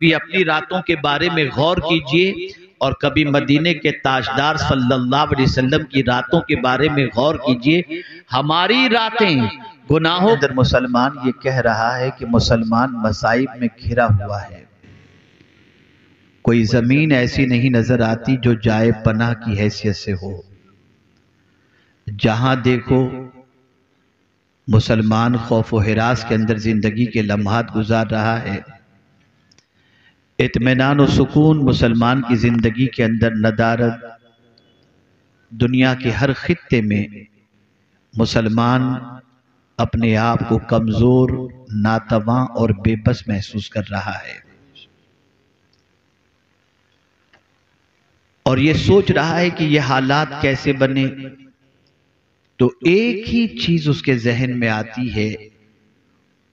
भी अपनी रातों के बारे में गौर कीजिए और कभी मदीने के ताजदार सल्लल्लाहु अलैहि वसल्लम की रातों के बारे में गौर कीजिए। हमारी रातें गुनाहों अंदर मुसलमान ये कह रहा है कि मुसलमान मसाइब में घिरा हुआ है, कोई जमीन ऐसी नहीं नजर आती जो जाए पनाह की हैसियत से हो। जहां देखो मुसलमान खौफ व हिरास के अंदर जिंदगी के लम्हात गुजार रहा है। इत्मीनान और सुकून मुसलमान की जिंदगी के अंदर नदारत। दुनिया के हर खित्ते में मुसलमान अपने आप को कमजोर, नातवा और बेबस महसूस कर रहा है और ये सोच रहा है कि ये हालात कैसे बने। तो एक ही चीज उसके जहन में आती है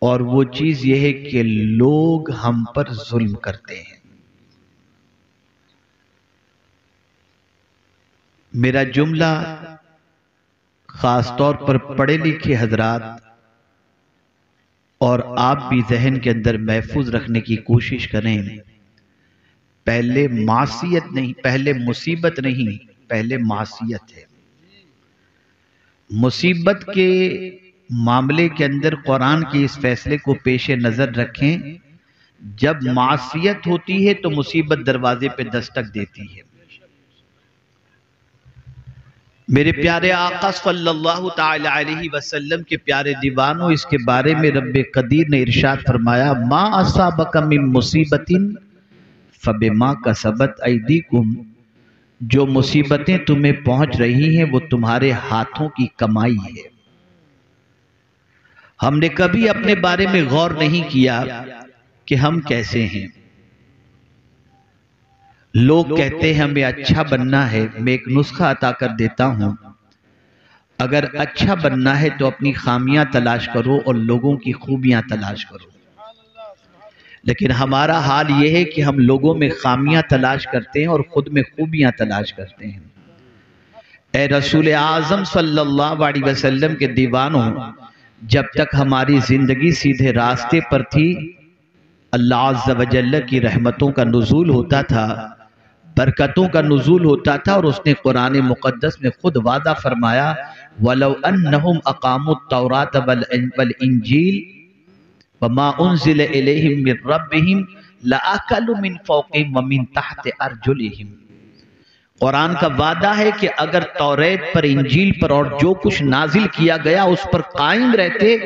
और वो चीज ये है कि लोग हम पर जुल्म करते हैं। मेरा जुमला खास तौर पर पढ़े लिखे हजरात और आप भी जहन के अंदर महफूज रखने की कोशिश करें। पहले मासियत नहीं, पहले मुसीबत नहीं, पहले मासियत है। मुसीबत के मामले के अंदर कुरान के इस फैसले को पेश नजर रखें, जब मासियत होती है तो मुसीबत दरवाजे पे दस्तक देती है। मेरे प्यारे आका सल्लल्लाहु ताला अलैहि वसल्लम के प्यारे दीवानों, इसके बारे में रब्बे कदीर ने इरशाद फरमाया, मा असाबका मिन मुसीबतिन फबिमा कसबत ऐदीकुम, जो मुसीबतें तुम्हें पहुंच रही हैं वो तुम्हारे हाथों की कमाई है। हमने कभी अपने बारे में गौर नहीं किया कि हम कैसे हैं। लोग कहते हैं हमें अच्छा बनना है, मैं एक नुस्खा अता कर देता हूं, अगर अच्छा बनना है तो अपनी खामियां तलाश करो और लोगों की खूबियां तलाश करो। लेकिन हमारा हाल यह है कि हम लोगों में खामियां तलाश करते हैं और खुद में खूबियां तलाश करते हैं। ए रसूल आज़म सल्लल्लाहु अलैहि वसल्लम के दीवानों, जब तक हमारी जिंदगी सीधे रास्ते पर थी, अल्लाह अज़्ज़ व जल्ल की रहमतों का नुज़ूल होता था, बरकतों का नुज़ूल होता था। और उसने कुरान मुक़द्दस में खुद वादा फरमाया, वलौ अन्नहुम अक़ामुत तौरात वल इंजील वमा उन्ज़िला इलैहिम मिन रब्बिहिम लअकलू मिन फ़ौक़िहिम व मिन तहति अर्जुलिहिम। कुरान का वादा है कि अगर तौरेत पर, इंजील पर और जो कुछ नाजिल किया गया उस पर कायम रहते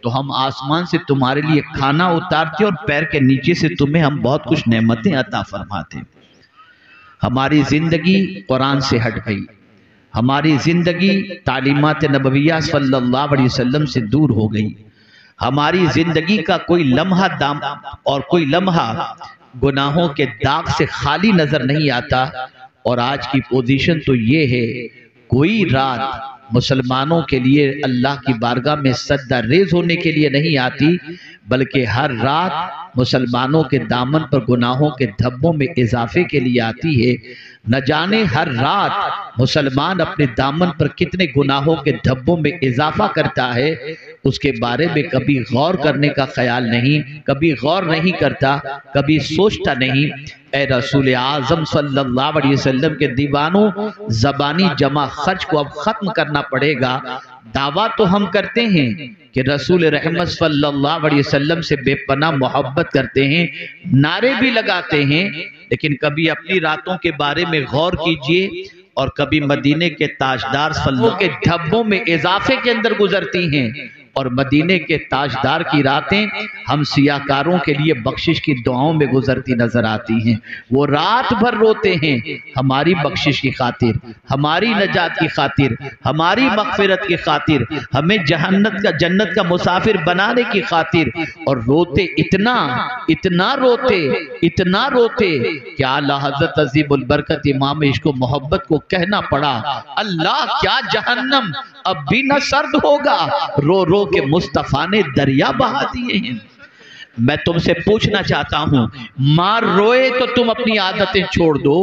तो हम आसमान से तुम्हारे लिए खाना उतारते और पैर के नीचे से तुम्हें हम बहुत कुछ नेमतें अता फरमाते। हमारी जिंदगी कुरान से हट गई, हमारी जिंदगी तालीमात नबविया सल्लल्लाहु अलैहि वसल्लम से दूर हो गई। हमारी जिंदगी का कोई लम्हा दाम और कोई लम्हा गुनाहों के दाग से खाली नजर नहीं आता। और आज की पोजीशन तो ये है, कोई रात मुसलमानों के लिए अल्लाह की बारगाह में सद्दा रेज होने के लिए नहीं आती, बल्कि हर रात मुसलमानों के दामन पर गुनाहों के धब्बों में इजाफे के लिए आती है। न जाने हर रात मुसलमान अपने दामन पर कितने गुनाहों के धब्बों में इजाफा करता है, उसके बारे में कभी गौर करने का ख्याल नहीं, कभी गौर नहीं करता, कभी सोचता नहीं। ए रसूल आज़म सल्लल्लाहु अलैहि वसल्लम के दीवानों, ज़बानी जमा खर्च को अब खत्म करना पड़ेगा। दावा तो हम करते हैं कि रसूल रहमत सल्लल्लाहु अलैहि वसल्लम से बेपनाह मोहब्बत करते हैं, नारे भी लगाते हैं, लेकिन कभी अपनी रातों के बारे में गौर कीजिए और कभी मदीने के ताजदार सल्लल्लाहु के धब्बों में इजाफे के अंदर गुजरती हैं। और मदीने के ताजदार की रातें हम सियाकारों के लिए बख्शिश की दुआओं में गुजरती नजर आती हैं। वो रात भर रोते हैं हमारी बख्शिश की खातिर, हमारी नजात की खातिर, हमारी मगफिरत की खातिर, हमें जन्नत का मुसाफिर बनाने की खातिर। और रोते इतना इतना रोते इतना रोते कि आला हज़रत अज़ीमुल बरकत इमाम इश्क़ व मोहब्बत को कहना पड़ा, अल्लाह क्या जहन्नम अब भी न सर्द होगा, रो रो के मुस्तफा ने दरिया बहा दिए हैं। मैं तुमसे पूछना चाहता हूं, मार रोए तो तुम अपनी आदतें छोड़ दो,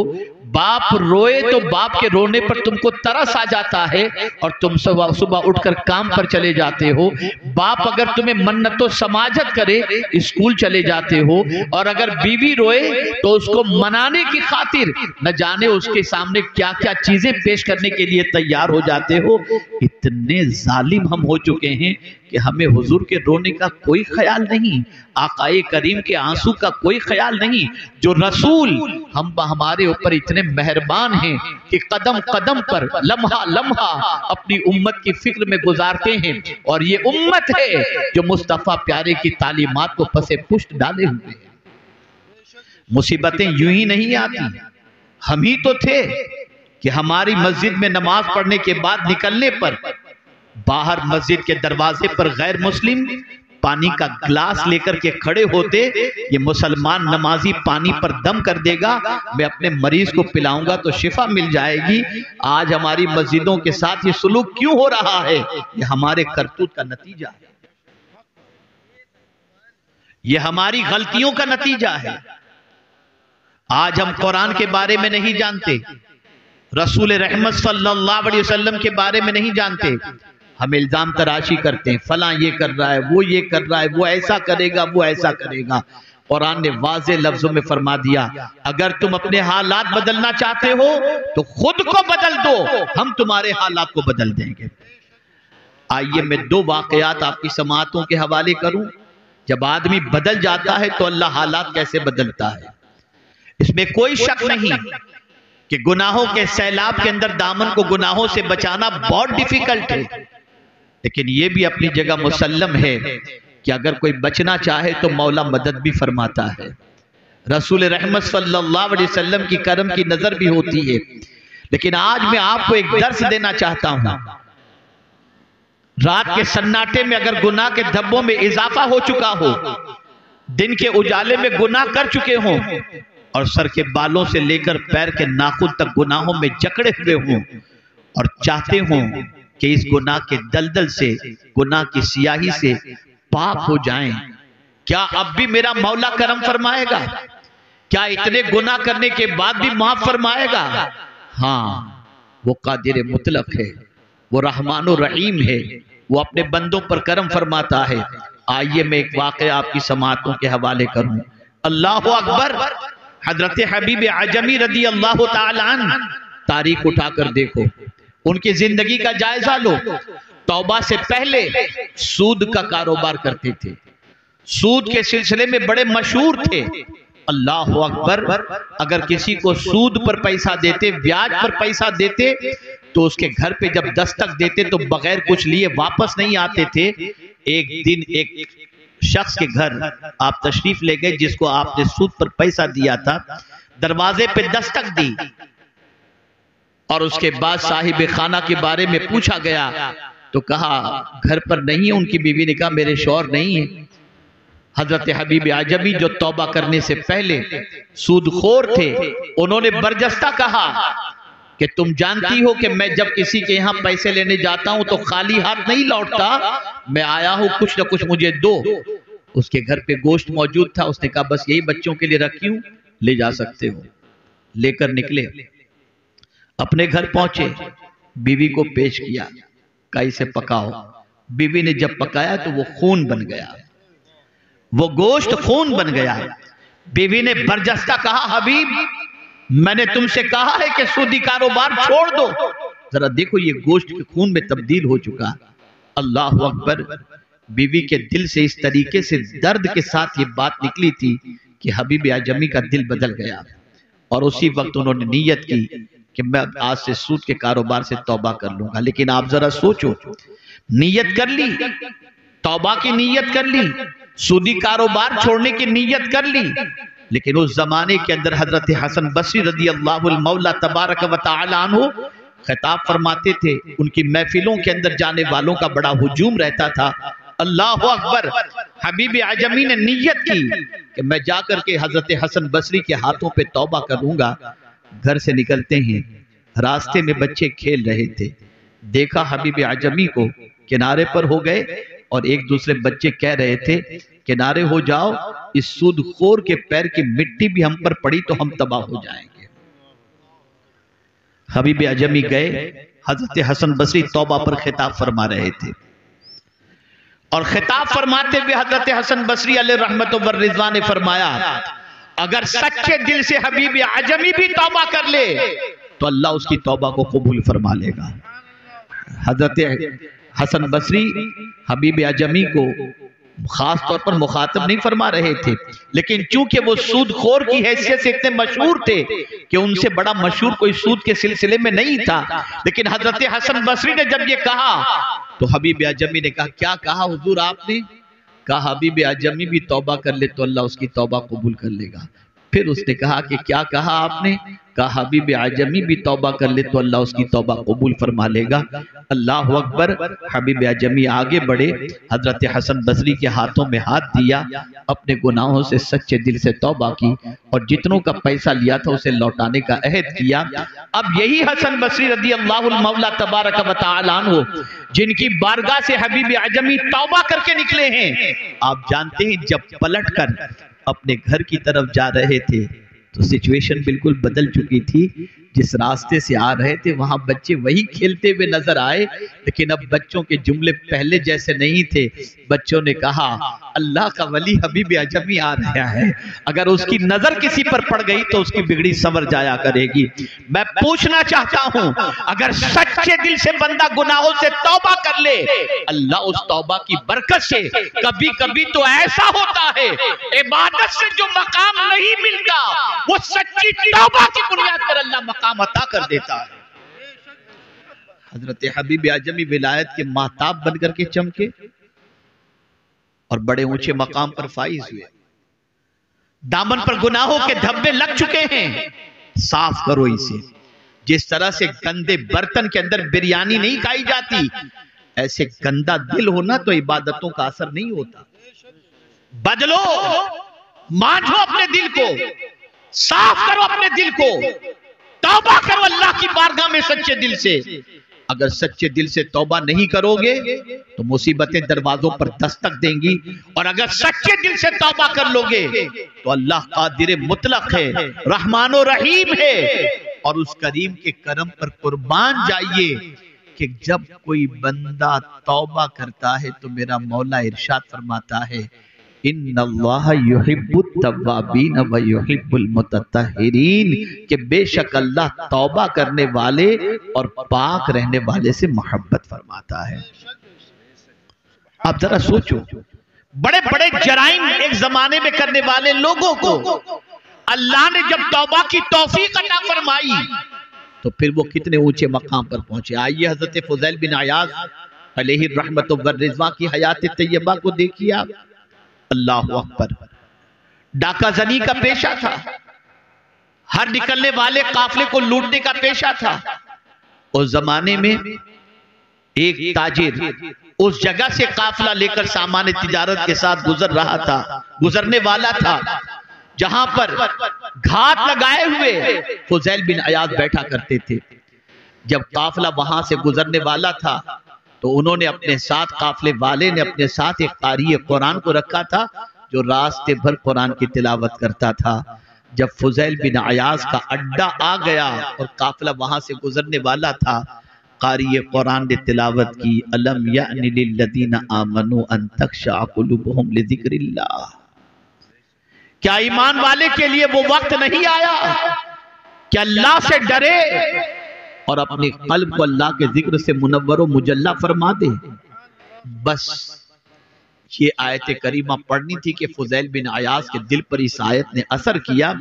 बाप रोए तो बाप के रोने पर तुमको तरस आ जाता है और तुम सुबह सुबह उठकर काम पर चले जाते हो। बाप अगर तुम्हें मन्नतो समाजत करे स्कूल चले जाते हो, और अगर बीवी रोए तो उसको मनाने की खातिर न जाने उसके सामने क्या क्या चीजें पेश करने के लिए तैयार हो जाते हो। इतने जालिम हम हो चुके हैं कि हमें हुजूर के रोने का कोई ख्याल नहीं, आकाए करीम के आंसू का कोई ख्याल नहीं। जो रसूल हम हमारे ऊपर इतने मेहरबान हैं कि कदम कदम पर लम्हा लम्हा अपनी उम्मत की फिक्र में गुजारते हैं, और ये उम्मत है जो मुस्तफा प्यारे की तालीमात को पसे पुष्ट डाले हुए हैं। मुसीबतें यूं ही नहीं आती। हम ही तो थे कि हमारी मस्जिद में नमाज पढ़ने के बाद निकलने पर बाहर मस्जिद के दरवाजे पर गैर मुस्लिम पानी का ग्लास लेकर के खड़े होते। ये मुसलमान नमाजी पानी पर दम कर देगा, मैं अपने मरीज को पिलाऊंगा तो शिफा मिल जाएगी। आज हमारी मस्जिदों के साथ ये सुलूक क्यों हो रहा है? ये हमारे करतूत का नतीजा है, ये हमारी गलतियों का नतीजा है। आज हम कुरान के बारे में नहीं जानते, रसूल रहमत सल्लल्लाहु अलैहि वसल्लम के बारे में नहीं जानते। हम इल्जाम तराशी करते हैं, फलां ये कर रहा है, वो ये कर रहा है, वो ऐसा करेगा, वो ऐसा करेगा। कुरान ने वाज़े लफ्जों में फरमा दिया, अगर तुम अपने हालात बदलना चाहते हो तो खुद को बदल दो, हम तुम्हारे हालात को बदल देंगे। आइए मैं दो वाकयात आपकी समाअतों के हवाले करूं। जब आदमी बदल जाता है तो अल्लाह हालात कैसे बदलता है, इसमें कोई शक नहीं कि गुनाहों के सैलाब के अंदर दामन को गुनाहों से बचाना बहुत डिफिकल्ट है, लेकिन यह भी अपनी जगह मुसल्लम है कि अगर कोई बचना चाहे तो मौला मदद भी फरमाता है। रसूल रहमत सल्लल्लाहु अलैहि वसल्लम की करम की नजर भी होती है। लेकिन आज मैं आपको एक दर्स देना चाहता हूं। रात के सन्नाटे में अगर गुनाह के धब्बों में इजाफा हो चुका हो, दिन के उजाले में गुनाह कर चुके हों, और सर के बालों से लेकर पैर के नाखून तक गुनाहों में जकड़े हुए हों, और चाहते हों कि इस गुनाह के दलदल से, गुनाह की सियाही से पाक हो जाएं, क्या अब भी मेरा मौला करम फरमाएगा? क्या इतने गुनाह करने के बाद भी माफ फरमाएगा? हाँ, वो कादिर मुतलक है, वो रहमानुर रहीम है, वो अपने बंदों पर करम फरमाता है। आइए मैं एक वाक़या आपकी समाअतों के हवाले करूं। अल्लाहु अकबर। हजरत हबीब आजमी रदी अल्लाह ताला अन्हु, तारीख उठाकर देखो, उनकी जिंदगी का जायजा लो। तौबा से पहले सूद का कारोबार करते थे, सूद के सिलसिले में बड़े मशहूर थे। अल्लाह अकबर। अगर किसी को सूद पर पैसा देते, ब्याज पर पैसा देते, तो उसके घर पे जब दस्तक देते तो बगैर कुछ लिए वापस नहीं आते थे। एक दिन एक शख्स के घर आप तशरीफ ले गए जिसको आपने सूद पर पैसा दिया था, दरवाजे पे दस्तक दी और उसके बाद साहिब खाना के बारे में पूछा गया तो कहा घर पर नहीं है। उनकी बीवी ने कहा मेरे शौहर नहीं है। हजरत हबीब आजमी जो तौबा करने से पहले सूदखोर थे, उन्होंने बरजस्ता कहा कि तुम जानती हो कि मैं जब किसी के यहाँ पैसे लेने जाता हूं तो खाली हाथ नहीं लौटता, मैं आया हूं, कुछ ना कुछ मुझे दो। उसके घर पे गोश्त मौजूद था, उसने कहा बस यही बच्चों के लिए रखी हूं, ले जा सकते हो। लेकर निकले, अपने घर पहुंचे, बीवी को पेश किया, कहा इसे पकाओ। बीवी ने जब पकाया तो वो खून बन गया, वो गोश्त खून बन गया। बीवी ने बरजस्ता कहा हबीब, मैंने तुमसे कहा है कि सूदी कारोबार छोड़ दो, जरा देखो ये गोश्त के खून में तब्दील हो चुका। अल्लाह अकबर। बीवी के दिल से इस तरीके से दर्द के साथ ये बात निकली थी कि हबीब आजमी का दिल बदल गया, और उसी वक्त उन्होंने नीयत की कि मैं आज से सूद के कारोबार से तौबा कर लूंगा। लेकिन आप जरा सोचो, नीयत कर ली, तौबा की नीयत कर ली, सूदी कारोबार छोड़ने की नीयत कर ली, लेकिन उस जमाने के अंदर हजरत हसन बसरी रदी अल्लाहुल मौला तबारक व तआला अन्हु खिताब फरमाते थे। उनकी महफिलों के अंदर जाने वालों का बड़ा हुजूम रहता था। अल्लाह अकबर। हबीब आजमी ने नीयत की कि मैं जाकर के हजरत हसन बसरी के हाथों पे तौबा करूंगा। घर से निकलते हैं, रास्ते में बच्चे खेल रहे थे, देखा हबीब आजमी को, किनारे पर हो गए और एक दूसरे बच्चे कह रहे थे किनारे हो जाओ, इस सूदखोर के पैर की मिट्टी भी हम पर पड़ी तो हम तबाह हो जाएंगे। हबीब अजमी गए, हजरत हसन बसरी तौबा पर खिताब फरमा रहे थे और खिताब फरमाते हुए हजरत हसन बसरी अलैहि रहमत व रिज़वान ने फरमाया, अगर सच्चे दिल से हबीब अजमी भी तौबा कर ले तो अल्लाह उसकी तौबा को कबूल फरमा लेगा। हजरत हसन बसरी हबीब अजमी को खास तौर पर मुखातब नहीं फरमा रहे थे, लेकिन चूंकि वो सूदखोर की हैसियत से इतने मशहूर थे कि उनसे बड़ा मशहूर कोई सूद के सिलसिले में नहीं था। लेकिन हजरत हसन बसरी ने जब ये कहा तो हबीब अजमी ने कहा, क्या कहा हुजूर आपने? कहा हबीब अजमी भी तौबा कर ले तो अल्लाह उसकी तौबा कबूल कर लेगा। फिर उसने कहा कि क्या कहा आपने? कहा हबीब अजमी भी तौबा कर ले तो अल्लाह उसकी तौबा कबूल फरमा लेगा। अल्लाह अकबर। हबीब अजमी आगे बढ़े, हजरत हसन बसरी के हाथों में हाथ दिया, अपने गुनाहों से सच्चे दिल से तौबा की और जितनों का पैसा लिया था उसे लौटाने का अहद किया। अब यही हसन बसरी रज़ी अल्लाहुल मौला तबारक व तआला अन्हु जिनकी बारगाह से हबीब अजमी तौबा करके निकले हैं, आप जानते हैं जब पलट कर अपने घर की तरफ जा रहे थे तो सिचुएशन बिल्कुल बदल चुकी थी। जिस रास्ते से आ रहे थे वहां बच्चे वही खेलते हुए नजर आए, लेकिन अब बच्चों के जुमले पहले जैसे नहीं थे। बच्चों ने कहा, अल्लाह का वली हबीब अजमी आ रहा है, अगर उसकी नजर किसी पर पड़ गई तो उसकी बिगड़ी संवर जाया करेगी। मैं पूछना चाहता हूं, अगर सच्चे दिल से बंदा गुनाहों से तौबा कर ले, अल्लाह उस तौबा की बरकत से कभी कभी तो ऐसा होता है इबादत से जो मकाम नहीं मिलता वो सच्ची तौबा की बुनियाद पर अल्लाह मकाम अता कर देता है। हजरत हबीब अजमी विलायत के महताब बनकर के चमके और बड़े ऊंचे मकाम पर फाइज हुए। दामन पर गुनाहों के धब्बे लग चुके हैं, साफ करो इसे। जिस तरह से गंदे बर्तन के अंदर बिरयानी नहीं खाई जाती, ऐसे गंदा दिल होना तो इबादतों का असर नहीं होता। बदलो, मांझो अपने दिल को, साफ करो अपने दिल को, तौबा करो अल्लाह की बारगाह में सच्चे दिल से। अगर सच्चे दिल से तौबा नहीं करोगे तो मुसीबतें दरवाजों पर दस्तक देंगी, और अगर सच्चे दिल से तौबा कर लोगे तो अल्लाह कादिर मुतलक है, रहमानो रहीम है। और उस करीम के करम पर कुर्बान जाइए कि जब कोई बंदा तौबा करता है तो मेरा मौला इरशाद फरमाता है, इन्नल्लाह युहिब्बुत तव्वाबीन व युहिब्बुल मुतत्तहिरीन, कि बेशक अल्लाह तौबा करने वाले और पाक रहने वाले से मोहब्बत फरमाता है। आप जरा सोचो, बड़े बड़े जराइम एक जमाने में करने वाले लोगों को अल्लाह ने जब तौबा की तौफीक अता फरमाई तो फिर वो कितने ऊंचे मकाम पर पहुंचे। आइए हजरत फुज़ैल बिन अयाज़ अलैहि रहमत व रिज़वा की हयात तैयबा को देखिए आप। अल्लाह अकबर। डाका जनी का पेशा था, हर निकलने वाले काफले को लूटने का पेशा था। उस जमाने में एक ताजिर उस जगह से काफला लेकर सामान तिजारत के साथ गुजरने वाला था, जहां पर घाट लगाए हुए फुज़ैल बिन अयाज़ बैठा करते थे। जब काफला वहां से गुजरने वाला था तो उन्होंने अपने साथ, काफले वाले ने अपने साथ एक कारी कुरान को रखा था जो रास्ते भर कुरान की तिलावत करता था। जब फुज़ैल बिन अयाज़ का अड्डा आ गया और काफला वहां से गुजरने वाला था, कारी कुरान ने तिलावत की, अलम यानि लिल्लज़ीना आमनू अन तख़शअ क़ुलूबुहुम लिज़िक्रिल्लाह। क्या ईमान वाले के लिए वो वक्त नहीं आया कि अल्लाह से डरे और अपने कल्ब को अल्लाह के जिक्र से मुनव्वर व मुजल्ला फरमा दे? बस ये आयत करीमा पढ़नी थी कि फुज़ैल बिन अयाज़ के दिल पर इस आयत ने असर किया।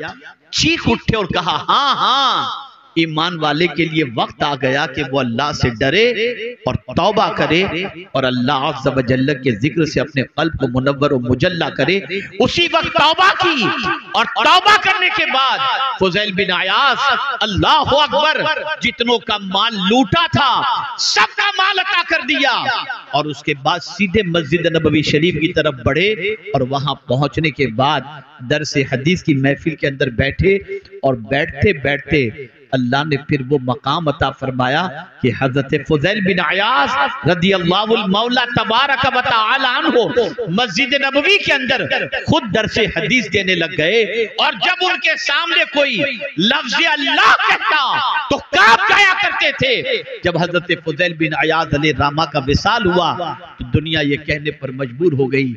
चीख उठे और कहा, हाँ हाँ, ईमान वाले के लिए वक्त आ गया कि वो अल्लाह से डरे और तौबा करे और अल्लाह अज़्ज़ व जल्ल के जिक्र से अपने कल्ब को मुनव्वर व मुजल्ला करे। उसी वक्त तौबा की और तौबा करने के बाद फुज़ैल बिन अयाज़ अल्लाह अकबर जितनों का माल लूटा था सबका माल अता कर दिया और उसके बाद सीधे मस्जिद नबवी शरीफ की तरफ बढ़े और वहां पहुंचने के बाद दरसे हदीस की महफिल के अंदर बैठे और बैठते बैठते अल्लाह ने फिर वो मकाम अता फरमाया कि हजरत फुज़ैल बिन अयास रदियल्लाहु मौला तबारक व तआला अन्हु मस्जिद नबवी के अंदर खुद दरसे हदीस देने लग गए, और जब उनके सामने कोई लफ्ज़ अल्लाह कहता तो कांप जाया करते थे। जब हजरत फुज़ैल बिन अयास अलैहिर्रहमा का विसाल हुआ तो दुनिया ये कहने पर मजबूर हो गई,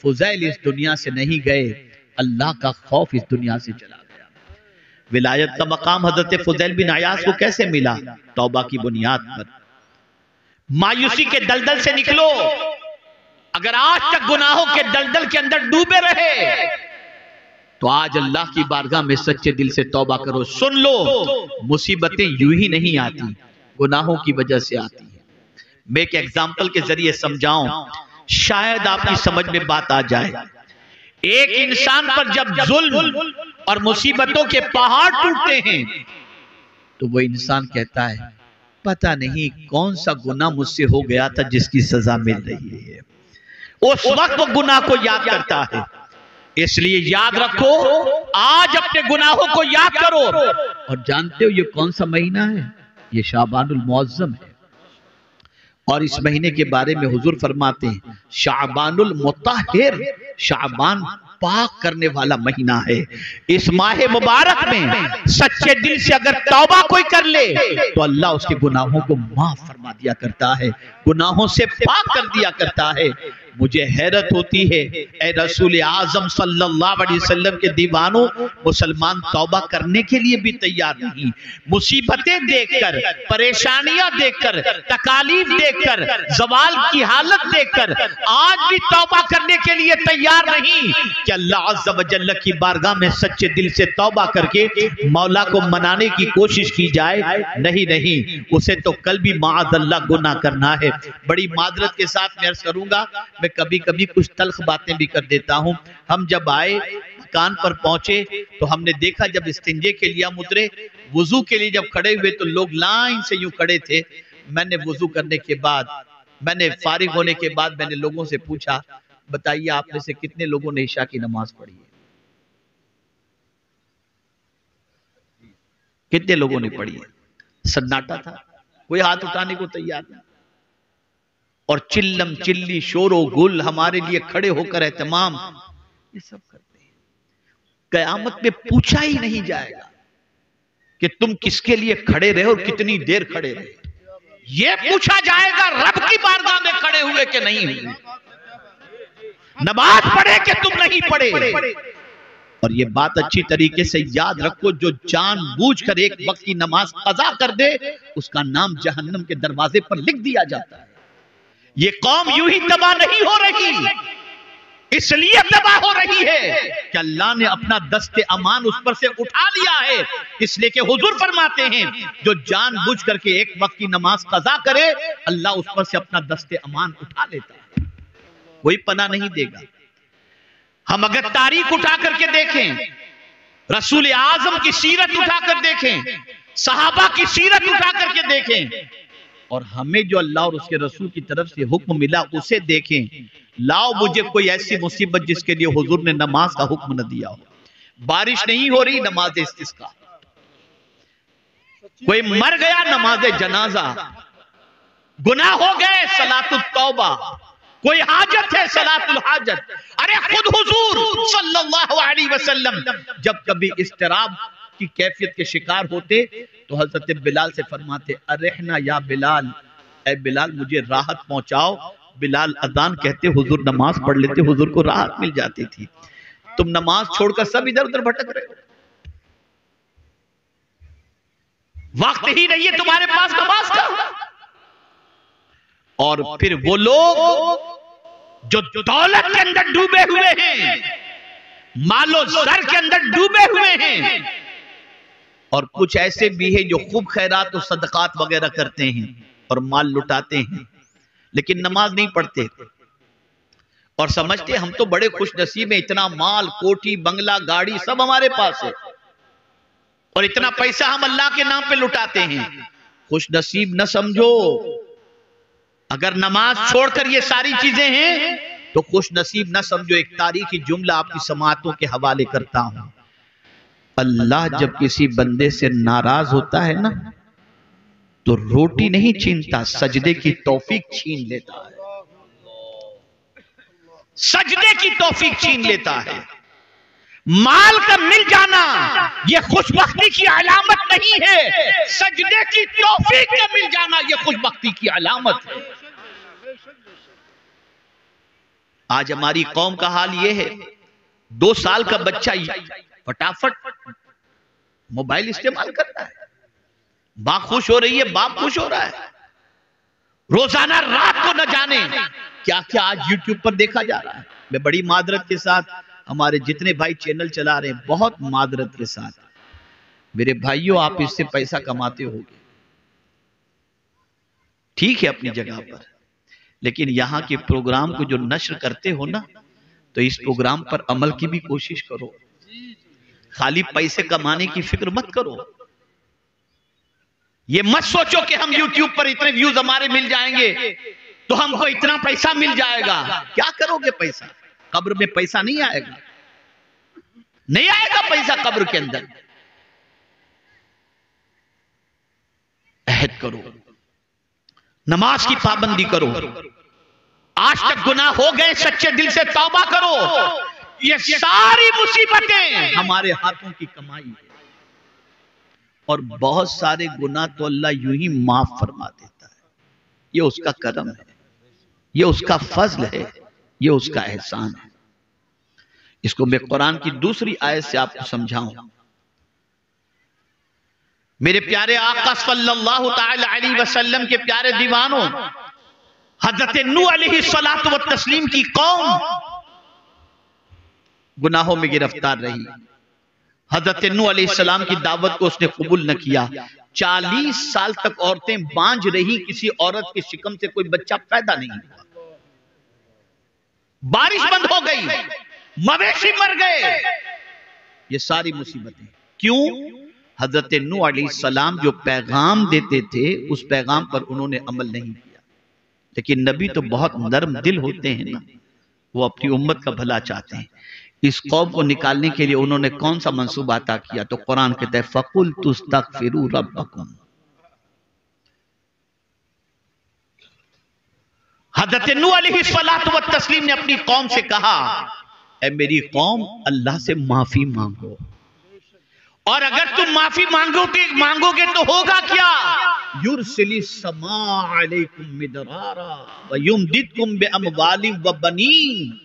फुज़ैल इस दुनिया से नहीं गए, अल्लाह का खौफ इस दुनिया से चला गया। विलायत का मकाम हजरत फुज़ैल बिन अयास को कैसे मिला? तौबा की बुनियाद पर। मायूसी के दलदल से निकलो। अगर आज तक गुनाहों के दलदल के अंदर डूबे रहे तो आज अल्लाह की बारगाह में सच्चे दिल से तौबा करो। सुन लो, मुसीबतें यूं ही नहीं आती, गुनाहों की वजह से आती है। मैं एक एग्जाम्पल के जरिए समझाऊं, शायद आपकी समझ में बात आ जाए। एक इंसान पर जब जुल्म और मुसीबतों के पहाड़ टूटते हैं तो वो इंसान कहता है पता नहीं कौन सा गुनाह मुझसे हो गया था जिसकी सजा मिल रही है। उस वक्त वो गुनाह को याद करता है। इसलिए याद रखो, आज अपने गुनाहों को याद करो। और जानते हो ये कौन सा महीना है? ये शाबानुल मुअज्जम है। और इस महीने के बारे में हुजूर फरमाते हैं शाबानुल मुतahhir, शाबान पाक करने वाला महीना है। इस माह मुबारक में सच्चे दिल से अगर तौबा कोई कर ले तो अल्लाह उसके गुनाहों को माफ फरमा दिया करता है, गुनाहों से पाक कर दिया करता है। मुझे हैरत होती है, ए रसूल आजम सल्लल्लाहु अलैहि वसल्लम के दीवानों, मुसलमान तौबा करने के लिए भी तैयार नहीं। मुसीबतें देखकर, परेशानियां देखकर, तकालीफ देखकर, जवाल की हालत देखकर आज भी तौबा करने के लिए तैयार नहीं कि अल्लाह अज़्ज़ व जल्ल की बारगाह में सच्चे दिल से तौबा करके मौला को मनाने की कोशिश की जाए। नहीं नहीं, उसे तो कल भी माअज़ल्लाह गुनाह करना है। बड़ी मादरत के साथ मैं अर्ज़ करूंगा, मैं कभी कभी कुछ तल्ख बातें भी कर देता हूं। हम जब आए मकान पर पहुंचे तो हमने देखा जब इस्तिंजे के लिए हम उतरे, वुजू के लिए जब खड़े हुए तो लोग लाइन से यूं खड़े थे। मैंने वुजू करने के बाद, मैंने फारिग होने के बाद मैंने लोगों से पूछा बताइए आप में से कितने लोगों ने इशा की नमाज पढ़ी है? कितने लोगों ने पढ़ी है? सन्नाटा था, कोई हाथ उठाने को तैयार नहीं। और चिल्लम चिल्ली शोरो गुल हमारे लिए खड़े होकर एहतमाम, ये सब करते हैं। कयामत में पूछा ही नहीं जाएगा कि तुम किसके लिए खड़े रहे और कितनी देर खड़े रहे। ये पूछा जाएगा रब की बारगाह में खड़े हुए कि नहीं हुए, नमाज पढ़े कि तुम नहीं पढ़े। और ये बात अच्छी तरीके से याद रखो, जो जानबूझकर एक वक्त की नमाज कज़ा कर दे उसका नाम जहन्नम के दरवाजे पर लिख दिया जाता है। ये कौम यूं ही तबाह नहीं हो रही, इसलिए तबाह हो रही है कि अल्लाह ने अपना दस्ते अमान उस पर से उठा लिया है। इसलिए कि हुजूर फरमाते हैं जो जानबूझ करके एक वक्त की नमाज कज़ा करे अल्लाह उस पर से अपना दस्ते अमान उठा लेता है, कोई पनाह नहीं देगा। हम अगर तारीख उठा करके देखें, रसूल आजम की सीरत उठा कर देखें, सहाबा की सीरत उठा करके देखें, और हमें जो अल्लाह और उसके रसूल की तरफ से हुक्म मिला उसे देखें। लाओ मुझे कोई ऐसी मुसीबत जिसके लिए हुजूर ने नमाज का हुक्म न दिया हो। बारिश नहीं हो रही, नमाज इस्तिस्का। कोई मर गया, नमाज जनाजा। गुनाह हो गए, सलातुत तौबा। कोई हाजत है, सलातुल हाजत। अरे खुद हुजूर सल्लल्लाहु अलैहि वसल्लम जब कभी इस्तिराब की कैफियत के शिकार होते तो हजरत बिलाल से फरमाते अरहना या बिलाल, ए बिलाल मुझे राहत पहुंचाओ। बिलाल अजान कहते हुजूर नमाज पढ़ लेते, हुजूर को राहत मिल जाती थी। तुम नमाज छोड़कर सब इधर उधर भटक रहे हो, वक्त ही नहीं है तुम्हारे पास नमाज का। और फिर वो लोग जो दौलत के अंदर डूबे हुए हैं, मालो ज़र के अंदर डूबे हुए हैं, और कुछ ऐसे भी हैं जो खूब खैरात और सदकात वगैरह करते हैं और माल लुटाते हैं, लेकिन नमाज नहीं पढ़ते और समझते हम तो बड़े खुश नसीब हैं, इतना माल, कोठी, बंगला, गाड़ी सब हमारे पास है और इतना पैसा हम अल्लाह के नाम पे लुटाते हैं। खुश नसीब न समझो। अगर नमाज छोड़कर ये सारी चीजें हैं तो खुश नसीब न समझो। एक तारीखी जुमला आपकी समाअतों के हवाले करता हूं। अल्लाह जब किसी बंदे से नाराज होता है ना, तो रोटी नहीं छीनता, सजदे की तौफीक छीन लेता है। सजदे की तौफीक छीन लेता है। माल का मिल जाना यह खुशबख्ती की अलामत नहीं है, सजदे की तौफीक का मिल जाना यह खुशबख्ती की अलामत है। आज हमारी कौम का हाल यह है, 2 साल का बच्चा फटाफट मोबाइल इस्तेमाल करता है, मां खुश हो रही है, बाप खुश हो रहा है। रोजाना रात को न जाने क्या क्या आज यूट्यूब पर देखा जा रहा है। मैं बड़ी मादरत के साथ, हमारे जितने भाई चैनल चला रहे हैं, बहुत मादरत के साथ, मेरे भाइयों आप इससे पैसा कमाते होगे, ठीक है अपनी जगह पर, लेकिन यहां के प्रोग्राम को जो नश्र करते हो ना, तो इस प्रोग्राम पर अमल की भी कोशिश करो। खाली पैसे कमाने की फिक्र मत करो। ये मत सोचो कि हम YouTube पर इतने व्यूज हमारे मिल जाएंगे तो हमको इतना पैसा मिल जाएगा। क्या करोगे पैसा? कब्र में पैसा नहीं आएगा, नहीं आएगा पैसा कब्र के अंदर। अहद करो, नमाज की पाबंदी करो। आज तक गुनाह हो गए, सच्चे दिल से तौबा करो। ये सारी मुसीबतें हमारे हाथों की कमाई है, और बहुत सारे गुनाह तो अल्लाह यूं ही माफ फरमा देता है। ये उसका करम है, ये उसका फजल है, ये उसका एहसान है। इसको मैं कुरान की दूसरी आयत से आपको समझाऊं। मेरे प्यारे आका सल्लल्लाहु ताला अलैहि वसल्लम के प्यारे दीवानों, हजरत नूह अलैहिस्सलातु व तस्लीम की कौम गुनाहों में गिरफ्तार रही। हजरत नूह अलैहिस्सलाम की दावत को उसने कबूल न किया। 40 साल तक औरतें बांझ रही, किसी औरत के शिकम से कोई बच्चा पैदा नहीं हुआ। बारिश बंद हो गई, मवेशी मर गए। ये सारी मुसीबतें क्यों? हजरत नूह अलैहिस्सलाम जो पैगाम देते थे, उस पैगाम पर उन्होंने अमल नहीं किया। लेकिन नबी तो बहुत नर्म दिल होते हैं ना, वो अपनी उम्मत का भला चाहते हैं। इस कौम को निकालने के लिए उन्होंने कौन सा मंसूबा अता किया? तो कुरान कहता है फकुल तुस्तगफिरू रब्बकुम। हजरत नूह अलैहिस्सलातु व तस्लीम ने अपनी कौम से कहा, ऐ मेरी कौम, अल्लाह से माफी मांगो, और अगर तुम माफी मांगोगे तो होगा क्या? युरसिलिस समा अलैकुम मिदरारा व युमदिदकुम बिअमवालिन व बनीन।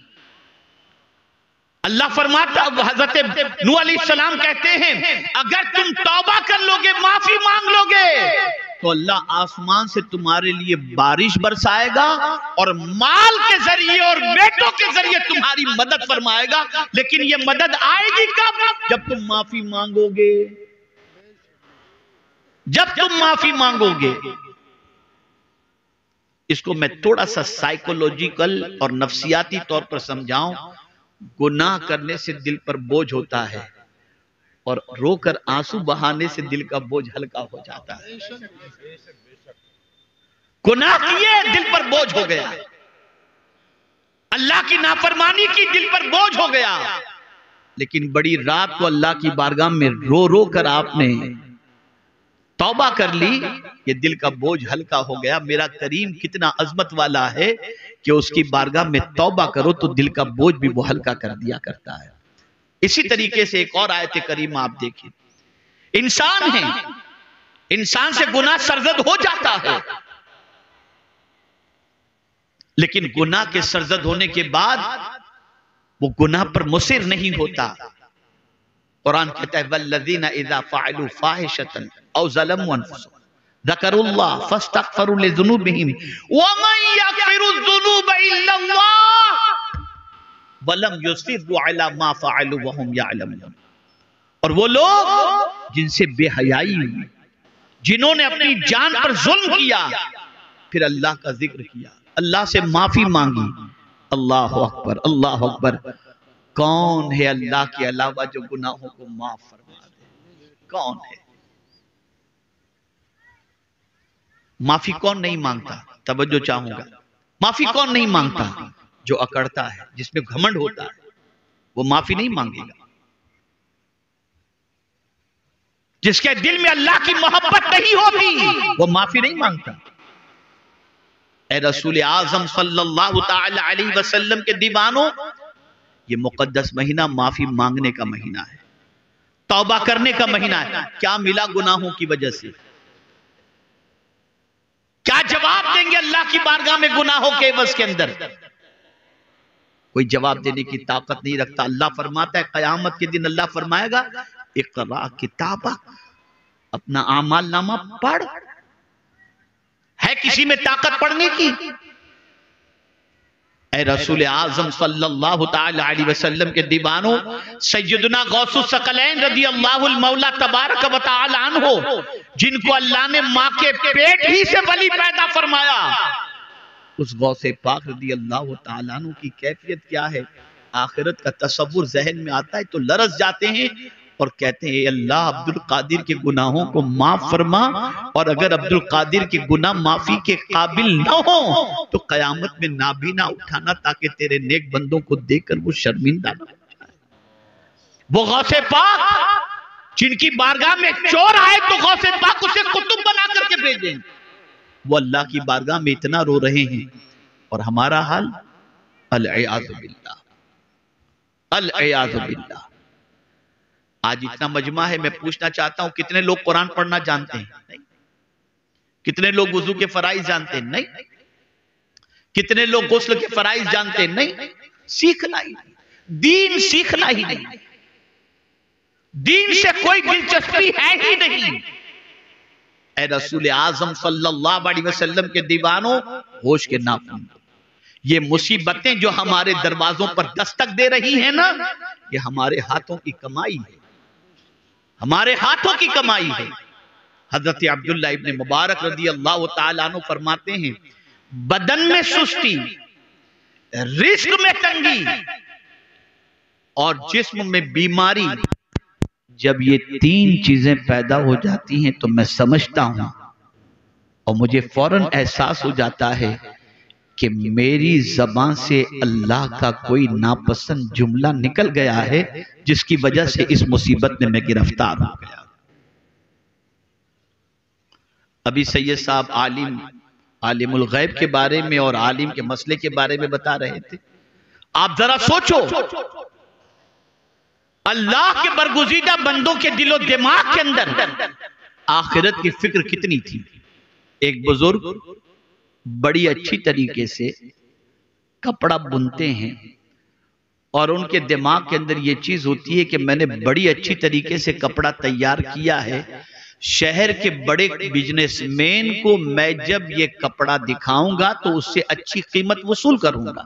अल्लाह फरमाता, हजरत नूह अलैहिस्सलाम कहते हैं, अगर तुम तौबा कर लोगे, माफी मांग लोगे, तो अल्लाह आसमान से तुम्हारे लिए बारिश बरसाएगा और माल के जरिए और बेटों के जरिए तुम्हारी मदद फरमाएगा। लेकिन ये मदद आएगी कब? जब तुम माफी मांगोगे, जब तुम माफी मांगोगे। इसको मैं थोड़ा सा साइकोलॉजिकल और नफ्सियाती तौर पर समझाऊं। गुनाह करने से दिल पर बोझ होता है, और रोकर आंसू बहाने से दिल का बोझ हल्का हो जाता है। गुनाह किए, दिल पर बोझ हो गया, अल्लाह की नाफरमानी की, दिल पर बोझ हो गया। लेकिन बड़ी रात को अल्लाह की बारगाह में रो रो कर आपने तौबा कर ली, ये दिल का बोझ हल्का हो गया। मेरा करीम कितना अजमत वाला है कि उसकी बारगाह में तौबा करो तो दिल का बोझ भी वो हल्का कर दिया करता है। इसी तरीके से एक और आयत करीम आप देखिए, इंसान है, इंसान से गुनाह सरजद हो जाता है, लेकिन गुनाह के सरजद होने के बाद वो गुनाह पर मुसिर नहीं होता। कुरान कहता है वल्लज़ीना इज़ा फ़अलू फ़ाहिशतन औ ज़लमू अनफुसहुम ज़करुल्लाह फ़स्तग़फ़रू लिज़ुनूबिहिम व मन यग़फ़िरुज़्ज़ुनूब इल्लल्लाह वलम युसिर्रू अला मा फ़अलू व हुम यअलमून। और वो लोग जिनसे बेहयाई हुई, जिन्होंने अपनी जान पर जुल्म किया, फिर अल्लाह का जिक्र किया, अल्लाह से माफी मांगी। अल्लाह अकबर, अल्लाह अकबर। कौन है अल्लाह के अलावा जो गुनाहों को माफ फरमा दे? कौन है? माफी कौन नहीं मांगता? तवज्जो चाहूंगा, माफी कौन नहीं मांगता? जो अकड़ता है, जिसमें घमंड होता है, वो माफी नहीं मांगेगा। जिसके दिल में अल्लाह की मोहब्बत नहीं होती वो माफी नहीं मांगता। ए रसूल आजम सल्लल्लाहु ताला अलैहि वसल्लम के दीवानों, ये मुकद्दस महीना माफी मांगने का महीना है, तौबा करने का महीना है। क्या मिला गुनाहों की वजह से? क्या जवाब देंगे अल्लाह की बारगाह में गुनाहों के एवज के अंदर? कोई जवाब देने की ताकत नहीं रखता। अल्लाह फरमाता है कयामत के दिन अल्लाह फरमाएगा इक़रा किताबक, अपना आमाल नामा पढ़। है किसी में ताकत पढ़ने की? ए रसूल आजम सल्लल्लाहु ताला अलैहि वसल्लम के दीवानों, सैयदना गौसुस सकलैन रदी अल्लाहुल मौला तबारक व तआला अन्हु, जिनको अल्लाह ने मां के पेट ही से वली पैदा फरमाया, उस गौसे पाक रदी अल्लाह तआला अन्हु की कैफियत क्या है? आखिरत का तसव्वुर जहन में आता है तो लरस जाते हैं और कहते हैं अल्लाह अब्दुल कादिर के गुनाहों को माफ फरमा, और अगर अब्दुल कादिर के गुनाह माफी के काबिल न हो तो कयामत में नाभीना उठाना ताकि तेरे नेक बंदों को देखकर वो शर्मिंदा न हो जाए। वो गौसे पाक जिनकी बारगाह में चोर आए तो गौसे पाक उसे कुतुब बना करके भेजें, वो अल्लाह की बारगाह में इतना रो रहे हैं और हमारा हाल अल-इयाज़ु बिल्लाह, अल-इयाज़ु बिल्लाह। आज इतना मजमा है, मैं पूछना चाहता हूं कितने लोग कुरान पढ़ना जानते हैं? नहीं। कितने लोग वुजू के फराइज जानते हैं? नहीं। कितने लोग गुस्ल के फराइज जानते हैं? नहीं। सीखना ही नहीं, दीन सीखना ही नहीं, दीन से कोई दिलचस्पी है ही नहीं। ए रसूल आजम सल्लल्लाहु अलैहि वसल्लम के दीवानों, होश के नाखून, ये मुसीबतें जो हमारे दरवाजों पर दस्तक दे रही हैं ना, ये हमारे हाथों की कमाई है, हमारे हाथों की कमाई है। हजरत अब्दुल्लाह इब्न मुबारक रदी अल्लाह तआला अन्हु फरमाते हैं बदन में सुस्ती, रिस्क में तंगी और जिस्म में बीमारी, जब ये तीन चीजें पैदा हो जाती हैं तो मैं समझता हूं और मुझे फौरन एहसास हो जाता है कि मेरी जबान से अल्लाह का कोई नापसंद जुमला निकल गया है, जिसकी वजह से इस मुसीबत में मैं गिरफ्तार हो गया। अभी सैयद साहब आलिमुल गैब के बारे में और आलिम के मसले के बारे में बता रहे थे। आप जरा सोचो, अल्लाह के बरगुज़ीदा बंदों के दिलो दिमाग के अंदर आखिरत की फिक्र कितनी थी। एक बुजुर्ग बड़ी अच्छी तरीके से कपड़ा बुनते हैं और उनके दिमाग के अंदर ये चीज होती है कि मैंने बड़ी अच्छी तरीके से कपड़ा तैयार किया है, शहर के बड़े बिजनेसमैन को मैं जब ये कपड़ा दिखाऊंगा तो उससे अच्छी कीमत वसूल करूंगा।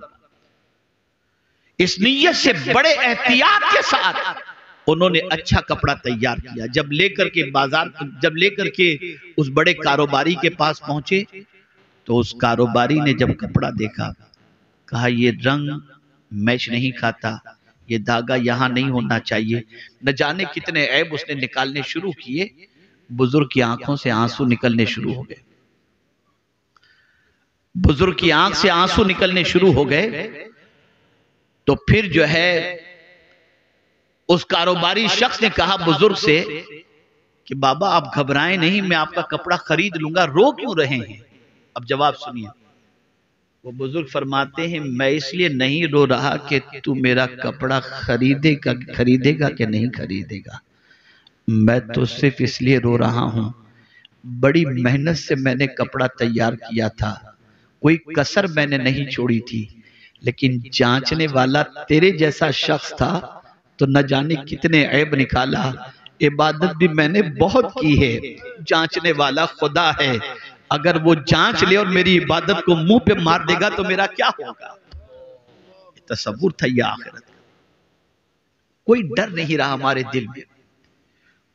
इस नीयत से बड़े एहतियात के साथ उन्होंने अच्छा कपड़ा तैयार किया। जब लेकर के उस बड़े कारोबारी के पास पहुंचे तो उस कारोबारी ने जब कपड़ा देखा, कहा ये रंग मैच नहीं खाता, ये धागा यहां नहीं होना चाहिए, न जाने कितने ऐब उसने निकालने शुरू किए। बुजुर्ग की आंखों से आंसू निकलने शुरू हो गए, बुजुर्ग की आंख से आंसू निकलने शुरू हो गए। तो फिर जो है उस कारोबारी शख्स ने कहा बुजुर्ग से कि बाबा आप घबराएं नहीं, मैं आपका कपड़ा खरीद लूंगा, रो क्यों रहे हैं? अब जवाब सुनिए। वो बुजुर्ग फरमाते हैं मैं इसलिए नहीं रो रहा कि तू मेरा कपड़ा खरीदेगा कि नहीं खरीदेगा, मैं तो सिर्फ इसलिए रो रहा हूं, बड़ी मेहनत से मैंने कपड़ा तैयार किया था, कोई कसर मैंने नहीं छोड़ी थी, लेकिन जांचने वाला तेरे जैसा शख्स था तो न जाने कितने ऐब निकाला। इबादत भी मैंने बहुत की है, जांचने वाला खुदा है, अगर वो जांच ले और मेरी इबादत को मुंह पे मार देगा तो मेरा क्या होगा? तसव्वुर था ये आखिरत का। कोई डर नहीं रहा हमारे दिल में,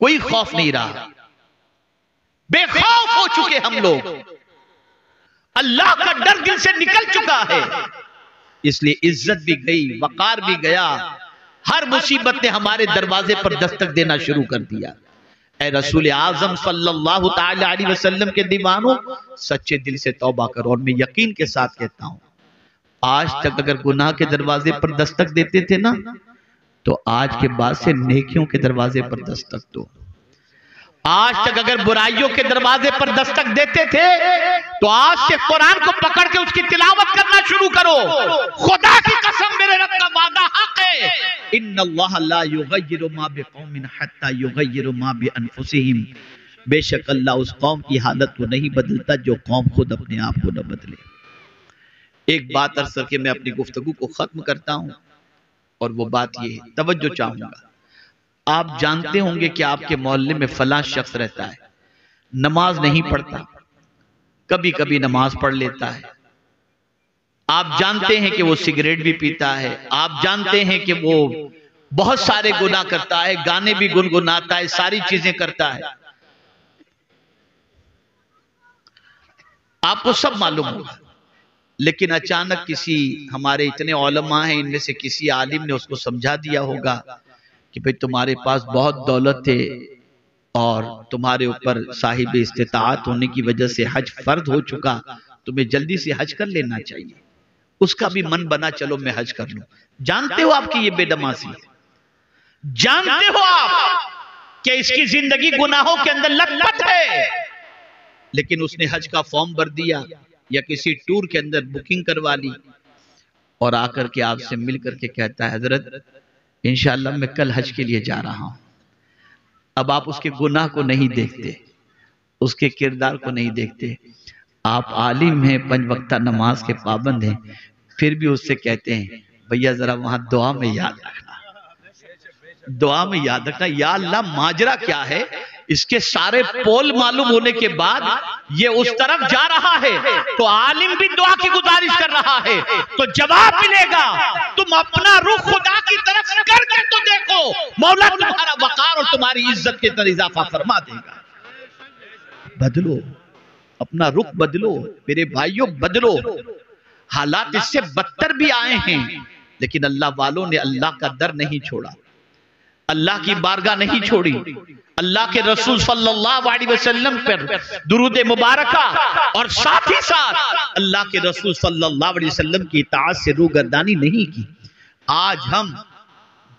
कोई खौफ नहीं रहा, बेखौफ हो चुके हम लोग, अल्लाह का डर दिल से निकल चुका है। इसलिए इज्जत भी गई, वकार भी गया, हर मुसीबत ने हमारे दरवाजे पर दस्तक देना शुरू कर दिया। ऐ रसूल आजम सल्लल्लाहु ताला अलैहि वसल्लम के दीवानों, सच्चे दिल से तौबा करो। और मैं यकीन के साथ कहता हूं, आज तक अगर गुनाह के दरवाजे पर दस्तक देते थे ना, तो आज के बाद से नेकियों के दरवाजे पर दस्तक दो। आज तक अगर बुराइयों के दरवाजे पर दस्तक देते थे तो आज से कुरान को पकड़ के उसकी तिलावत करना शुरू करो। खुदा की कसम, मेरे रब का वादा हक है, इन्नल्लाह ला युगय्यिरु मा बिकौमिन हत्ता युगय्यिरु मा बिअनफुसिहिम। बेशक अल्लाह उस कौम की हालत को नहीं बदलता जो कौम खुद अपने आप को न बदले। एक बात अर्ज करके मैं अपनी गुफ्तगू को खत्म करता हूं, और वो बात ये है, तवज्जो चाहूंगा। आप जानते होंगे कि आपके मोहल्ले में फलां शख्स रहता है, नमाज नहीं पढ़ता, कभी कभी नमाज पढ़ लेता है। आप जानते हैं कि वो सिगरेट भी पीता है, आप जानते हैं कि वो बहुत सारे गुनाह करता है, गाने भी गुनगुनाता है, सारी चीजें करता है, आपको सब मालूम होगा। लेकिन अचानक किसी हमारे इतने उलमा हैं, इनमें से किसी आलिम ने उसको समझा दिया होगा कि भाई तुम्हारे पास बहुत दौलत है और तुम्हारे ऊपर साहिब इस्तिताअत होने की वजह से हज फर्ज हो चुका, तुम्हें जल्दी से हज कर लेना चाहिए। उसका भी मन बना, चलो मैं हज कर लूं। जानते हो आपकी ये बेदमाशी है, जानते हो आप कि इसकी जिंदगी गुनाहों के अंदर लथपथ है, लेकिन उसने हज का फॉर्म भर दिया या किसी टूर के अंदर बुकिंग करवा ली और आकर के आपसे मिल करके कहता है हजरत इंशाअल्लाह मैं कल हज के लिए जा रहा हूं। अब आप उसके गुनाह को नहीं देखते, उसके किरदार को नहीं देखते। आप आलिम हैं, 5 वक्ता नमाज के पाबंद हैं, फिर भी उससे कहते हैं भैया जरा वहां दुआ में याद रखना, दुआ में याद रखना। या अल्लाह माजरा क्या है, इसके सारे पोल मालूम होने के बाद ये उस तरफ जा रहा है तो आलिम भी दुआ की गुजारिश कर रहा है, तो जवाब मिलेगा। तुम अपना रुख खुदा की तरफ करके तो देखो, मौला तुम्हारा वकार और तुम्हारी इज्जत के अंदर इजाफा फरमा देगा। बदलो, अपना रुख बदलो मेरे भाइयों, बदलो। हालात इससे बदतर भी आए हैं, लेकिन अल्लाह वालों ने अल्लाह का दर नहीं छोड़ा, अल्लाह की बारगाह नहीं छोड़ी, अल्लाह के रसूल सल्लल्लाहु अलैहि वसल्लम पर दुरूद मुबारका और साथ ही साथ अल्लाह के रसूल सल्लल्लाहु अलैहि वसल्लम की इताअत से रूगर्दानी नहीं की। आज हम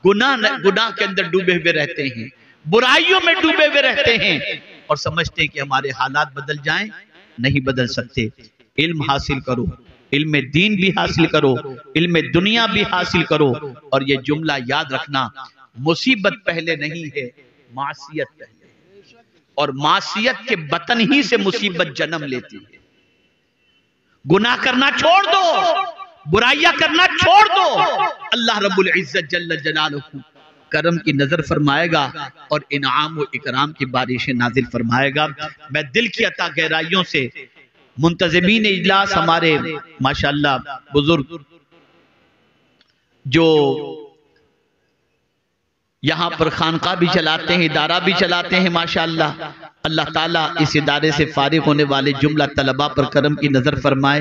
गुनाह के अंदर डूबे हुए रहते हैं, बुराइयों में डूबे हुए रहते हैं और समझते हैं कि हमारे हालात बदल जाएं। नहीं बदल सकते। इल्म हासिल करो, इल्म दीन भी हासिल करो, इल्म दुनिया भी हासिल करो, और ये जुमला याद रखना, मुसीबत पहले नहीं है, मासियत पहले है, और मासियत के बतन ही से मुसीबत जन्म लेती है। गुनाह करना छोड़ दो, बुराइयां करना छोड़ दो, अल्लाह रब्बुल इज्जत जल्ल जलालुहु करम की नजर फरमाएगा और इनाम व इकराम की बारिशें नाजिल फरमाएगा। मैं दिल की अता गहराइयों से मुंतज़िमीन इजलास हमारे माशाअल्लाह बुजुर्ग जो यहाँ पर खानका भी चलाते हैं, इदारा भी चलाते हैं माशाअल्लाह, अल्लाह ताला इस इदारे से फारिग होने वाले जुमला तलबा पर करम की नज़र फरमाए,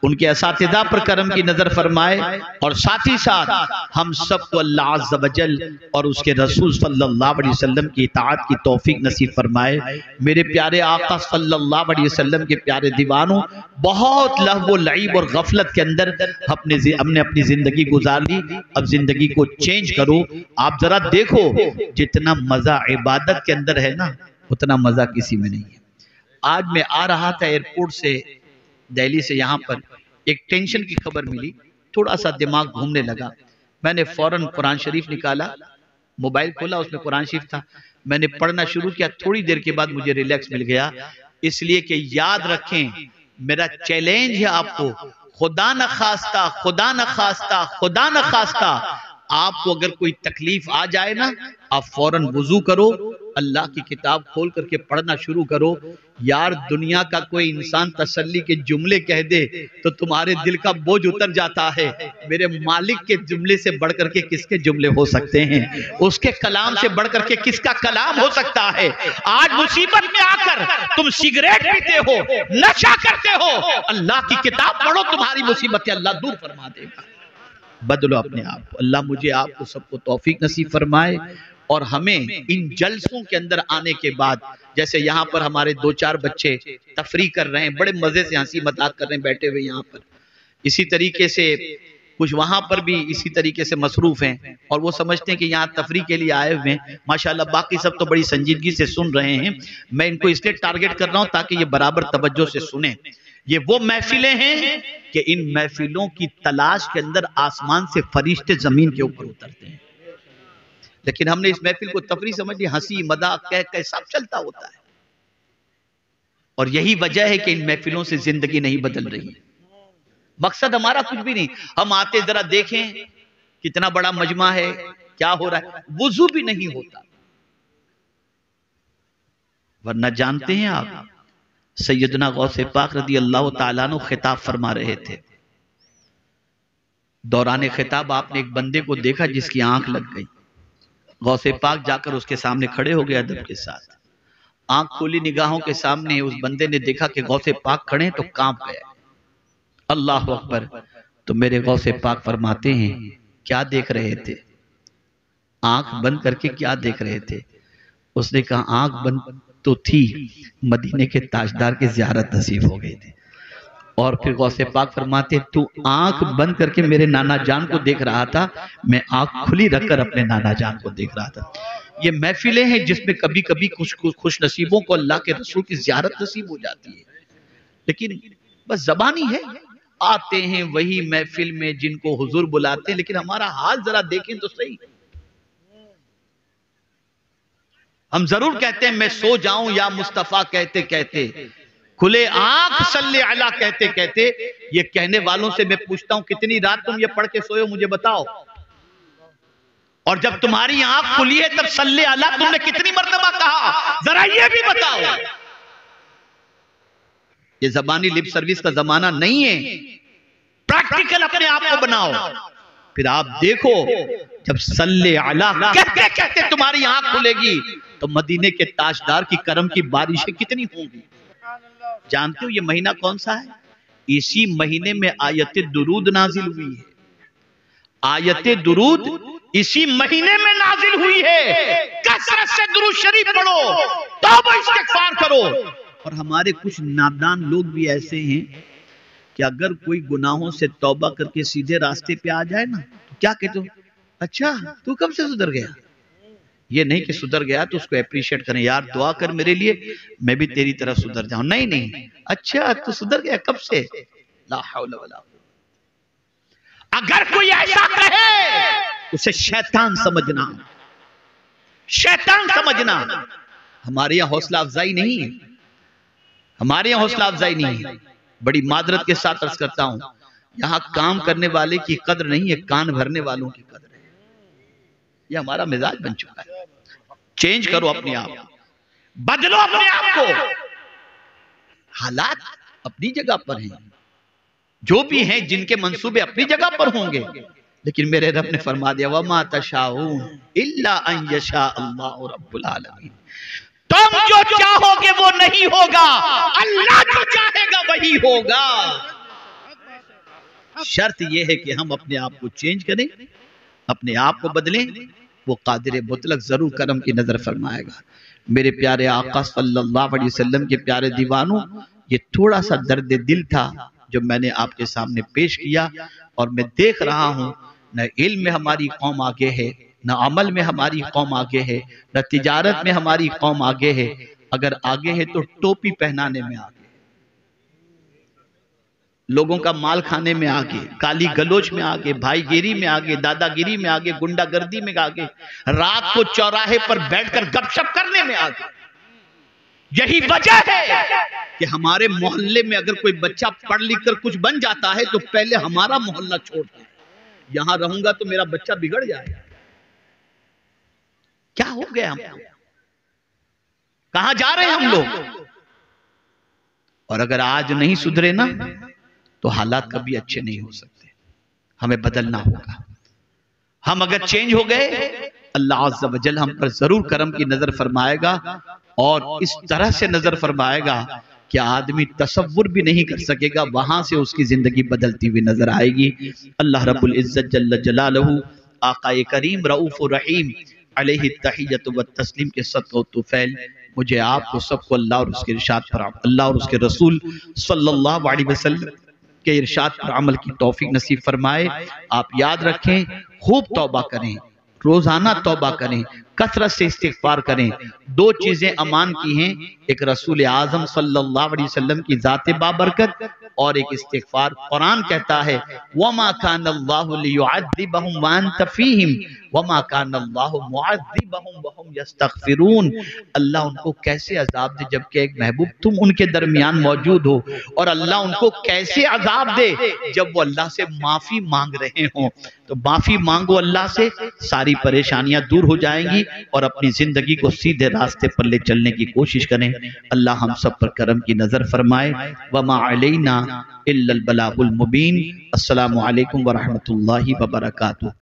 उनके असातिज़ा पर करम की नज़र फरमाए, और साथ ही साथ हम सबको अल्लाह अज़्ज़ व जल और उसके रसूल सल्लल्लाहु अलैहि वसल्लम की इताअत की तौफीक नसीब फरमाए। मेरे प्यारे आका सल्लल्लाहु अलैहि वसल्लम के प्यारे दीवानों, बहुत लहव लईब और गफलत के अंदर हमने अपनी जिंदगी गुजार ली। अब जिंदगी को चेंज करो। आप जरा देखो, जितना मजा इबादत के अंदर है ना, उतना मजा किसी में नहीं है। आज मैं आ रहा था एयरपोर्ट से, दिल्ली से, यहाँ पर एक टेंशन की खबर मिली, थोड़ा सा दिमाग घूमने लगा। मैंने फौरन कुरान शरीफ निकाला, मोबाइल खोला, उसमें कुरान शरीफ था, मैंने पढ़ना शुरू किया। थोड़ी देर के बाद मुझे रिलैक्स मिल गया। इसलिए कि याद रखें, मेरा चैलेंज है आपको, खुदा न खास्ता, खुदा न खास्ता, खुदा न खास्ता आपको अगर कोई तकलीफ आ जाए ना, आप फौरन वुजू करो, अल्लाह की किताब खोल करके पढ़ना शुरू करो। यार, दुनिया का कोई इंसान तसल्ली के जुमले कह दे तो तुम्हारे दिल का बोझ उतर जाता है। मेरे मालिक के जुमले से बढ़ करके किसके जुमले हो सकते हैं? उसके कलाम से बढ़ करके किसका कलाम हो सकता है? आज मुसीबत में आकर तुम सिगरेट पीते हो, नशा करते हो, अल्लाह की किताब पढ़ो, तुम्हारी मुसीबतें अल्लाह दूर फरमा देगा। बदलो अपने आप को। अल्लाह मुझे आपको सबको तौफीक नसीब फरमाए, और हमें इन जलसों के अंदर आने के बाद, जैसे यहाँ पर हमारे 2-4 बच्चे तफरी कर रहे हैं, बड़े मजे से हंसी मजाक कर रहे हैं बैठे हुए यहाँ पर, इसी तरीके से कुछ वहां पर भी इसी तरीके से मसरूफ हैं और वो समझते हैं कि यहाँ तफरी के लिए आए हुए हैं। माशाल्लाह बाकी सब तो बड़ी संजीदगी से सुन रहे हैं। मैं इनको इसलिए टारगेट कर रहा हूं ताकि ये बराबर तवज्जो से सुने। ये वो महफिलें हैं कि इन महफिलों की तलाश के अंदर आसमान से फरिश्ते जमीन के ऊपर उतरते हैं, लेकिन हमने इस महफिल को तफरी समझ ली, हंसी मजाक कह कह सब चलता होता है। और यही वजह है कि इन महफिलों से जिंदगी नहीं बदल रही। मकसद हमारा कुछ भी नहीं, हम आते जरा देखें कितना बड़ा मजमा है, क्या हो रहा है, वुजू भी नहीं होता। वरना जानते हैं आप, सैयदना गौसे पाक रदी अल्लाह ताला अन्हु खिताब फरमा रहे थे। दौरान खिताब आपने एक बंदे को देखा जिसकी आंख लग गई। गौसे पाक जाकर उसके सामने खड़े हो गए अदब के साथ। आंख खोली निगाहों के सामने उस बंदे ने देखा कि गौसे पाक खड़े तो कांप गया। अल्लाह अकबर। तो मेरे गौसे पाक फरमाते हैं, क्या देख रहे थे? आंख बंद करके क्या देख रहे थे? उसने कहा आंख बंद तो थी, मदीने के ताजदार की ज़ियारत नसीब हो गई थी। और फिर गौसे पाक फरमाते, तू आंख बंद करके मेरे नाना जान को देख रहा था, मैं आंख खुली रखकर अपने नाना जान को देख रहा था। ये महफिलें हैं जिसमें कभी कभी कुछ खुश नसीबों को अल्लाह के रसूल की ज़ियारत नसीब हो जाती है, लेकिन बस ज़बानी है। आते हैं वही महफिल में जिनको हुजूर बुलाते हैं, लेकिन हमारा हाल जरा देखें तो सही। हम जरूर कहते हैं मैं सो जाऊं या मुस्तफा कहते कहते, खुले आंख सल्ले अला कहते कहते। ये कहने वालों से मैं पूछता हूं, कितनी रात तुम ये पढ़ के सोए हो, मुझे बताओ। और जब तुम्हारी आंख खुली है तब सल्ले अला तुमने कितनी मर्तबा कहा, जरा ये भी बताओ। ये जबानी लिप सर्विस का जमाना नहीं है, प्रैक्टिकल अपने आप को बनाओ। फिर आप देखो जब सल्ले अला कहते कहते तुम्हारी आंख खुलेगी तो मदीने के ताजदार की करम की बारिशें कितनी होंगी। जानते हो ये महीना कौन सा है? इसी महीने में आयत दुरूद नाजिल हुई है। आयत दुरूद इसी महीने में नाजिल हुई है। कसरत से दुरूद शरीफ पढ़ो, तौबा इस्तिग़फ़ार करो। और हमारे कुछ नादान लोग भी ऐसे हैं कि अगर कोई गुनाहों से तौबा करके सीधे रास्ते पे आ जाए ना, तो क्या कहते हो, अच्छा तू कब से सुधर गया। ये नहीं कि सुधर गया तो उसको एप्रिशिएट करें, यार दुआ कर मेरे लिए, मैं भी तेरी तरह सुधर जाऊं। नहीं नहीं, अच्छा तू सुधर गया कब से, ला हौला वला। अगर कोई ऐसा कहे उसे शैतान समझना, शैतान समझना। हमारे यहाँ हौसला अफजाई नहीं है, हमारे यहाँ हौसला अफजाई नहीं है। बड़ी मादरत के साथ अर्ज करता हूं, यहाँ काम करने वाले की कद्र नहीं है, कान भरने वालों की कद्र है। ये हमारा मिजाज बन चुका है। चेंज करो अपने आप, बदलो अपने आप को। हालात अपनी जगह पर हैं, जो भी हैं जिनके मंसूबे अपनी जगह पर होंगे, लेकिन मेरे रब ने फरमा दिया वमा तशाऊन इल्ला अन यशा अल्लाहु रब्बुल आलमीन। तुम जो चाहोगे वो नहीं होगा, अल्लाह जो चाहेगा वही होगा। शर्त यह है कि हम अपने आप को चेंज करें, अपने आप को बदलें। वो कादिर मुतलक जरूर करम की नजर फरमाएगा। मेरे प्यारे आका सल्लल्लाहु अलैहि वसल्लम के प्यारे दीवानों, ये थोड़ा सा दर्द दिल था जो मैंने आपके सामने पेश किया। और मैं देख रहा हूं न इल्म में हमारी कौम आगे है, न अमल में हमारी कौम आगे है, न तिजारत में हमारी कौम आगे है। अगर आगे है तो टोपी पहनाने में आगे, लोगों का माल खाने में आगे, काली गलोच में आगे, भाईगिरी में आगे, दादागिरी में आगे, गुंडागर्दी में आगे, रात को चौराहे पर बैठकर गपशप करने में आगे। यही वजह है कि हमारे मोहल्ले में अगर कोई बच्चा पढ़ लिख कर कुछ बन जाता है तो पहले हमारा मोहल्ला छोड़ता है, यहां रहूंगा तो मेरा बच्चा बिगड़ जाएगा। क्या हो गया हमको, कहां जा रहे हैं हम लोग। और अगर आज नहीं सुधरे ना तो हालात कभी अच्छे नहीं हो सकते। हमें बदलना होगा। हम अगर चेंज हो गए, अल्लाह अज़्ज़ा व जल हम पर जरूर करम की नजर फरमाएगा। और इस तरह से नजर फरमाएगा कि आदमी तसव्वुर भी नहीं कर सकेगा, वहां से उसकी जिंदगी बदलती हुई नजर आएगी। अल्लाह रब्बुल इज्जत जल्ल जलालहू, आकाए करीम रऊफ़ुर रहीम अलैहि तहिय्यतु व तस्लीम के सत्व तुफैल मुझे आपको सबको अल्लाह और उसके इरशाद पर, अल्लाह और उसके रसूल सल्लल्लाहु अलैहि वसल्लम के इरशाद पर अमल की तौफीक नसीब फरमाए। आप याद रखें, खूब तौबा करें, रोजाना तौबा करें, कसरत से इस्तिग़फ़ार करें। दो चीजें अमान की हैं, एक रसूल आज़म सल्लल्लाहु अलैहि वसल्लम की ज़ात बाबरकत और एक इस्तिग़फ़ार। कुरान कहता है वमा कानल्लाहु लियुअज़्ज़िबहुम व अंत फ़ीहिम वमा कानल्लाहु मुअज़्ज़िबहुम व हुम यस्तग़फ़िरून। अल्लाह उनको कैसे अज़ाब दे जबकि एक महबूब तुम उनके दरमियान मौजूद हो, और अल्लाह उनको कैसे अज़ाब दे जब वो अल्लाह से माफी मांग रहे हों। तो माफी मांगो अल्लाह से, सारी परेशानियां दूर हो जाएंगी और अपनी जिंदगी को सीधे रास्ते पर ले चलने की कोशिश करें। अल्लाह हम सब पर करम की नजर फरमाए। वमा अलैना इल्लल बलागुल मुबीन। अस्सलामु अलैकुम व रहमतुल्लाहि व बरकातुहू।